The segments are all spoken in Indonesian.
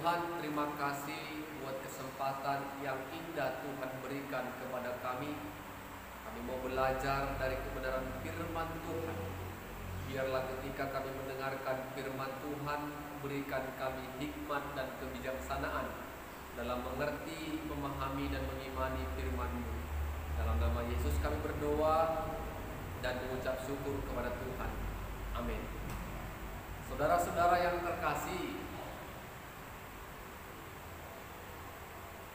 Tuhan, terima kasih buat kesempatan yang indah Tuhan berikan kepada kami. Kami mau belajar dari kebenaran firman Tuhan. Biarlah ketika kami mendengarkan firman Tuhan, berikan kami hikmat dan kebijaksanaan dalam mengerti, memahami, dan mengimani firman-Mu. Dalam nama Yesus kami berdoa dan mengucap syukur kepada Tuhan. Amin. Saudara-saudara yang terkasih,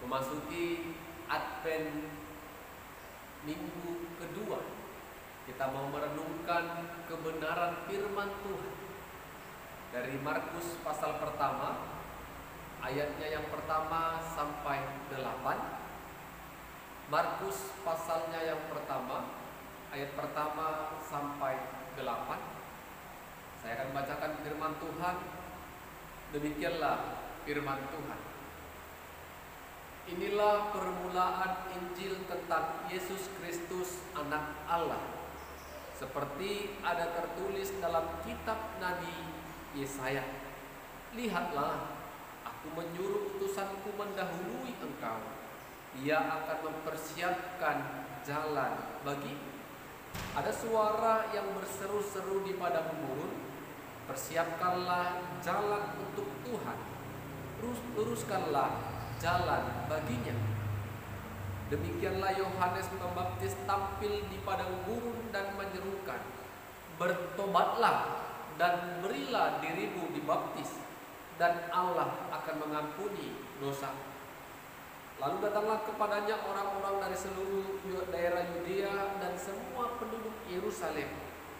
memasuki Advent minggu kedua, kita mau merenungkan kebenaran firman Tuhan dari Markus pasal pertama, ayatnya yang pertama sampai 8. Markus pasalnya yang pertama, ayat pertama sampai 8. Saya akan bacakan firman Tuhan. Demikianlah firman Tuhan. Inilah permulaan Injil tentang Yesus Kristus anak Allah, seperti ada tertulis dalam kitab Nabi Yesaya. Lihatlah, aku menyuruh utusanku mendahului engkau. Ia akan mempersiapkan jalan bagimu. Ada suara yang berseru-seru di padang gurun, persiapkanlah jalan untuk Tuhan, luruskanlah jalan baginya. Demikianlah Yohanes Pembaptis tampil di padang gurun dan menyerukan, bertobatlah dan berilah dirimu dibaptis, dan Allah akan mengampuni dosa. Lalu datanglah kepadanya orang-orang dari seluruh daerah Yudea dan semua penduduk Yerusalem,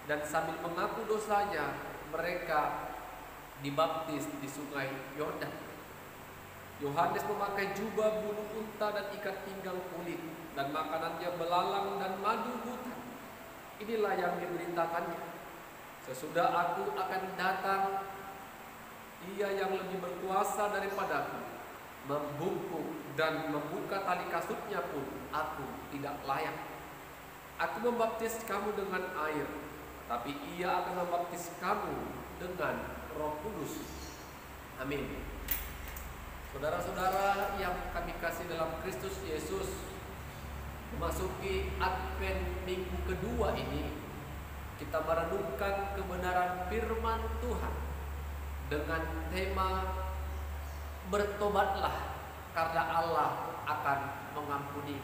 dan sambil mengaku dosanya mereka dibaptis di sungai Yordan. Yohanes memakai jubah bulu unta dan ikat pinggang kulit, dan makanannya belalang dan madu hutan. Inilah yang diberitakannya, sesudah aku akan datang, ia yang lebih berkuasa daripadaku, membungkuk dan membuka tali kasutnya pun aku tidak layak. Aku membaptis kamu dengan air, tapi ia akan membaptis kamu dengan Roh Kudus. Amin. Saudara-saudara yang kami kasih dalam Kristus Yesus, memasuki Advent minggu kedua ini, kita merenungkan kebenaran firman Tuhan dengan tema bertobatlah karena Allah akan mengampuni.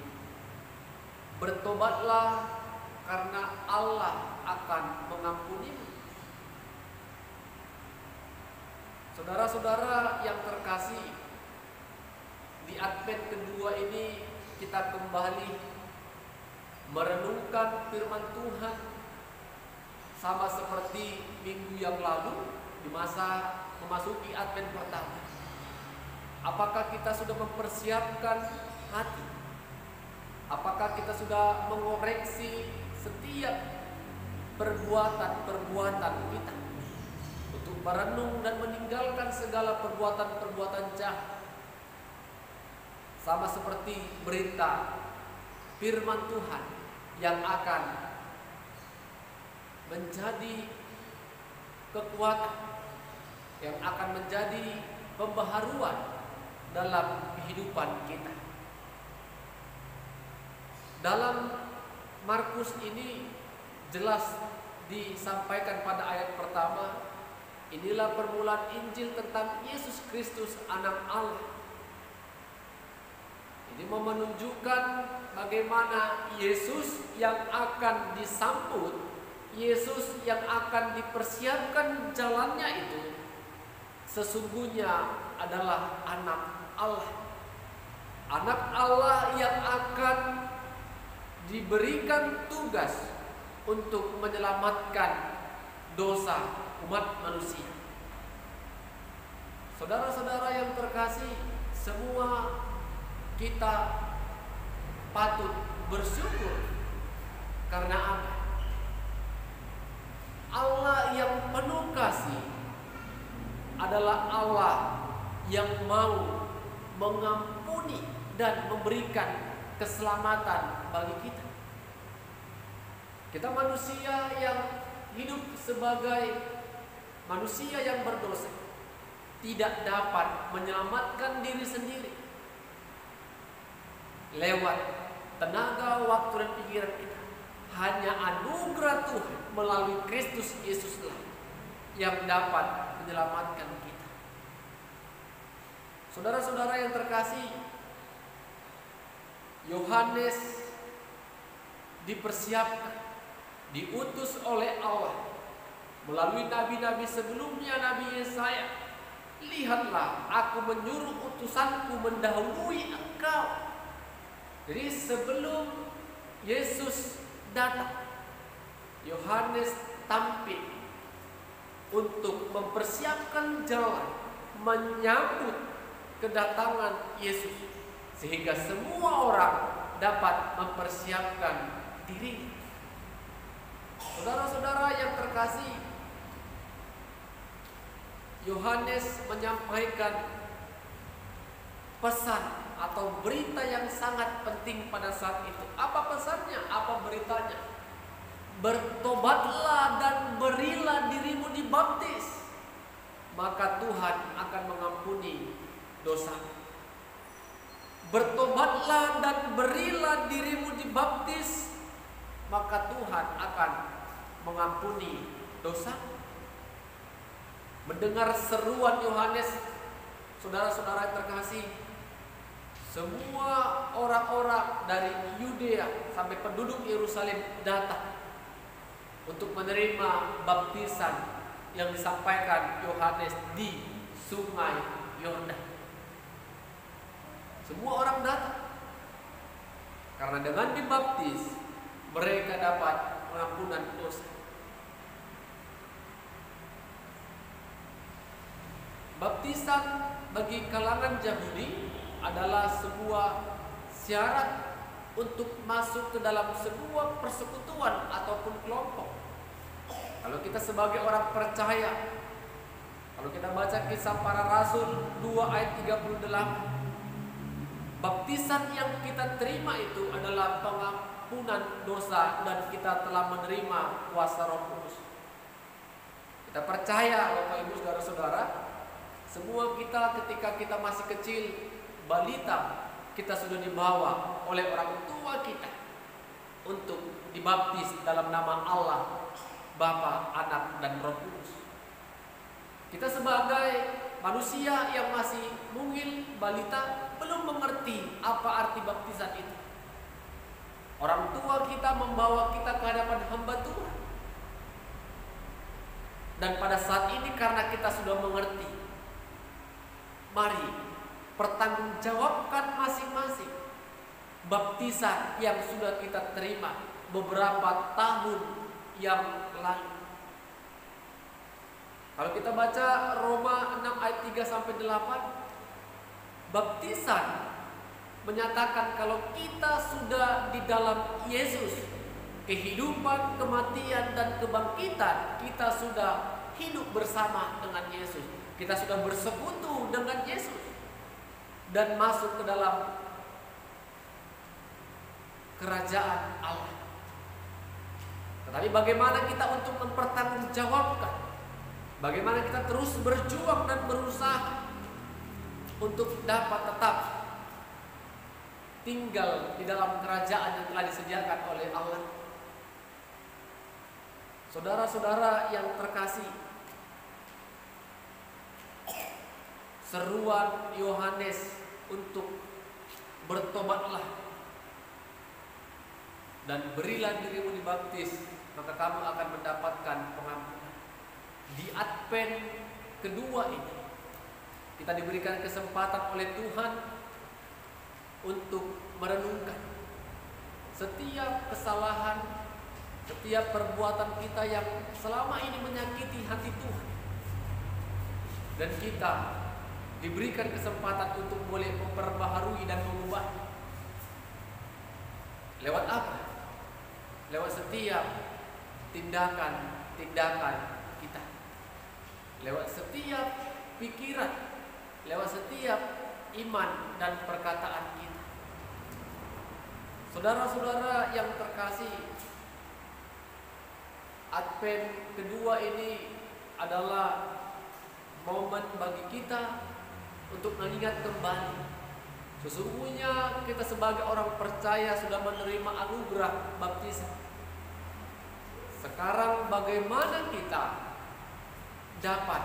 Bertobatlah karena Allah akan mengampuni. Saudara-saudara yang terkasih, di Advent kedua ini kita kembali merenungkan firman Tuhan sama seperti minggu yang lalu di masa memasuki Advent pertama. Apakah kita sudah mempersiapkan hati? Apakah kita sudah mengoreksi setiap perbuatan-perbuatan kita untuk merenung dan meninggalkan segala perbuatan-perbuatan jahat? Sama seperti berita firman Tuhan yang akan menjadi kekuatan, yang akan menjadi pembaharuan dalam kehidupan kita. Dalam Markus ini jelas disampaikan pada ayat pertama, inilah permulaan Injil tentang Yesus Kristus anak Allah. Ini mau menunjukkan bagaimana Yesus yang akan disambut, Yesus yang akan dipersiapkan jalannya itu sesungguhnya adalah anak Allah. Anak Allah yang akan diberikan tugas untuk menyelamatkan dosa umat manusia. Saudara-saudara yang terkasih, semua kita patut bersyukur karena apa? Allah yang penuh kasih adalah Allah yang mau mengampuni dan memberikan keselamatan bagi kita. Kita manusia yang hidup sebagai manusia yang berdosa, tidak dapat menyelamatkan diri sendiri lewat tenaga, waktu, dan pikiran kita. Hanya anugerah Tuhan melalui Kristus Yesuslah yang dapat menyelamatkan kita. Saudara-saudara yang terkasih, Yohanes dipersiapkan, diutus oleh Allah melalui nabi-nabi sebelumnya, Nabi Yesaya. Lihatlah, aku menyuruh utusanku mendahului engkau. Jadi sebelum Yesus datang, Yohanes tampil untuk mempersiapkan jalan menyambut kedatangan Yesus, sehingga semua orang dapat mempersiapkan diri. Saudara-saudara yang terkasih, Yohanes menyampaikan pesan atau berita yang sangat penting pada saat itu. Apa pesannya? Apa beritanya? Bertobatlah dan berilah dirimu dibaptis, maka Tuhan akan mengampuni dosa. Bertobatlah dan berilah dirimu dibaptis, maka Tuhan akan mengampuni dosa. Mendengar seruan Yohanes, saudara-saudara terkasih, semua orang-orang dari Yudea sampai penduduk Yerusalem datang untuk menerima baptisan yang disampaikan Yohanes di Sungai Yordan. Semua orang datang karena dengan dibaptis mereka dapat pengampunan dosa. Baptisan bagi kalangan Yahudi adalah sebuah syarat untuk masuk ke dalam sebuah persekutuan ataupun kelompok. Kalau kita sebagai orang percaya, kalau kita baca Kisah Para Rasul 2 ayat 38, baptisan yang kita terima itu adalah pengampunan dosa dan kita telah menerima kuasa Roh Kudus. Kita percaya, Bapak Ibu saudara-saudara, semua kita ketika kita masih kecil, balita, kita sudah dibawa oleh orang tua kita untuk dibaptis dalam nama Allah, Bapa, Anak, dan Roh Kudus. Kita sebagai manusia yang masih mungil, balita, belum mengerti apa arti baptisan itu. Orang tua kita membawa kita ke hadapan hamba Tuhan. Dan pada saat ini karena kita sudah mengerti, mari pertanggungjawabkan masing-masing baptisan yang sudah kita terima beberapa tahun yang lalu. Kalau kita baca Roma 6 ayat 3 sampai 8, baptisan menyatakan kalau kita sudah di dalam Yesus, kehidupan, kematian, dan kebangkitan, kita sudah hidup bersama dengan Yesus. Kita sudah bersekutu dengan Yesus dan masuk ke dalam kerajaan Allah. Tetapi bagaimana kita untuk mempertanggungjawabkan? Bagaimana kita terus berjuang dan berusaha untuk dapat tetap tinggal di dalam kerajaan yang telah disediakan oleh Allah? Saudara-saudara yang terkasih, seruan Yohanes untuk bertobatlah dan berilah dirimu dibaptis, maka kamu akan mendapatkan pengampunan. Di Advent kedua ini kita diberikan kesempatan oleh Tuhan untuk merenungkan setiap kesalahan, setiap perbuatan kita yang selama ini menyakiti hati Tuhan. Dan kita diberikan kesempatan untuk boleh memperbaharui dan mengubah. Lewat apa? Lewat setiap tindakan-tindakan kita. Lewat setiap pikiran, lewat setiap iman dan perkataan kita. Saudara-saudara yang terkasih, Advent kedua ini adalah momen bagi kita untuk mengingat kembali. Sesungguhnya kita sebagai orang percaya sudah menerima anugerah baptisan. Sekarang bagaimana kita dapat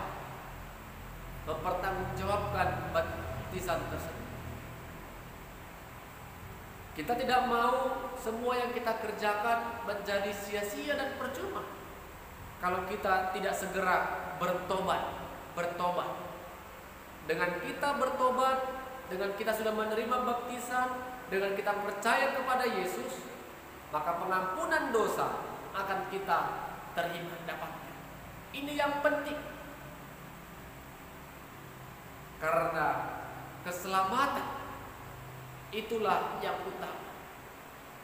mempertanggungjawabkan baptisan tersebut? Kita tidak mau semua yang kita kerjakan menjadi sia-sia dan percuma kalau kita tidak segera bertobat. Dengan kita bertobat, dengan kita sudah menerima baptisan, dengan kita percaya kepada Yesus, maka pengampunan dosa akan kita terima dapatnya. Ini yang penting. Karena keselamatan itulah yang utama.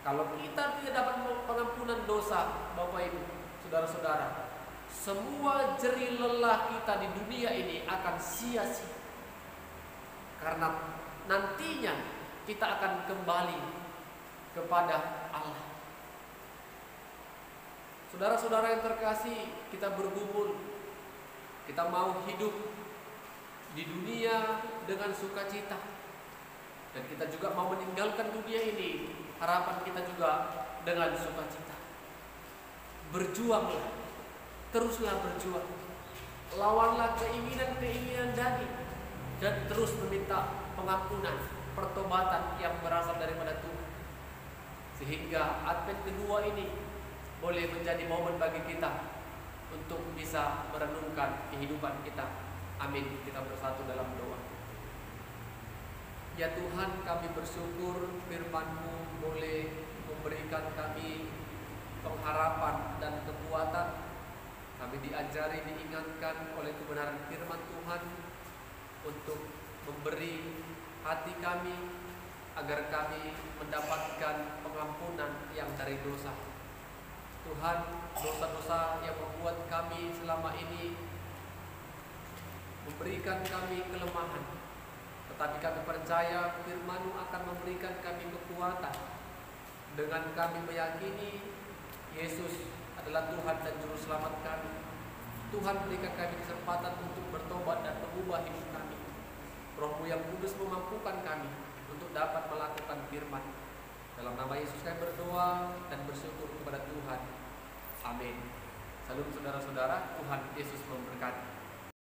Kalau kita tidak dapat pengampunan dosa, Bapak Ibu, saudara-saudara, semua jerih lelah kita di dunia ini akan sia-sia. Karena nantinya kita akan kembali kepada Allah. Saudara-saudara yang terkasih, kita bergumul, kita mau hidup di dunia dengan sukacita, dan kita juga mau meninggalkan dunia ini, harapan kita juga dengan sukacita. Berjuanglah, teruslah berjuang, lawanlah keinginan-keinginan daging, dan terus meminta pengampunan, pertobatan yang berasal daripada Tuhan, sehingga Advent kedua ini boleh menjadi momen bagi kita untuk bisa merenungkan kehidupan kita. Amin. Kita bersatu dalam doa. Ya Tuhan, kami bersyukur firman-Mu boleh memberikan kami pengharapan dan kekuatan. Kami diajari, diingatkan oleh kebenaran firman Tuhan untuk memberi hati kami agar kami mendapatkan pengampunan yang dari dosa. Tuhan, dosa-dosa yang membuat kami selama ini memberikan kami kelemahan, tetapi kami percaya firman-Mu akan memberikan kami kekuatan dengan kami meyakini Yesus adalah Tuhan dan Juru Selamat kami. Tuhan, berikan kami kesempatan untuk bertobat dan mengubah hidup kami. Roh-Mu yang kudus memampukan kami untuk dapat melakukan firman. Dalam nama Yesus kami berdoa dan bersyukur kepada Tuhan. Amin. Salam saudara-saudara, Tuhan Yesus memberkati.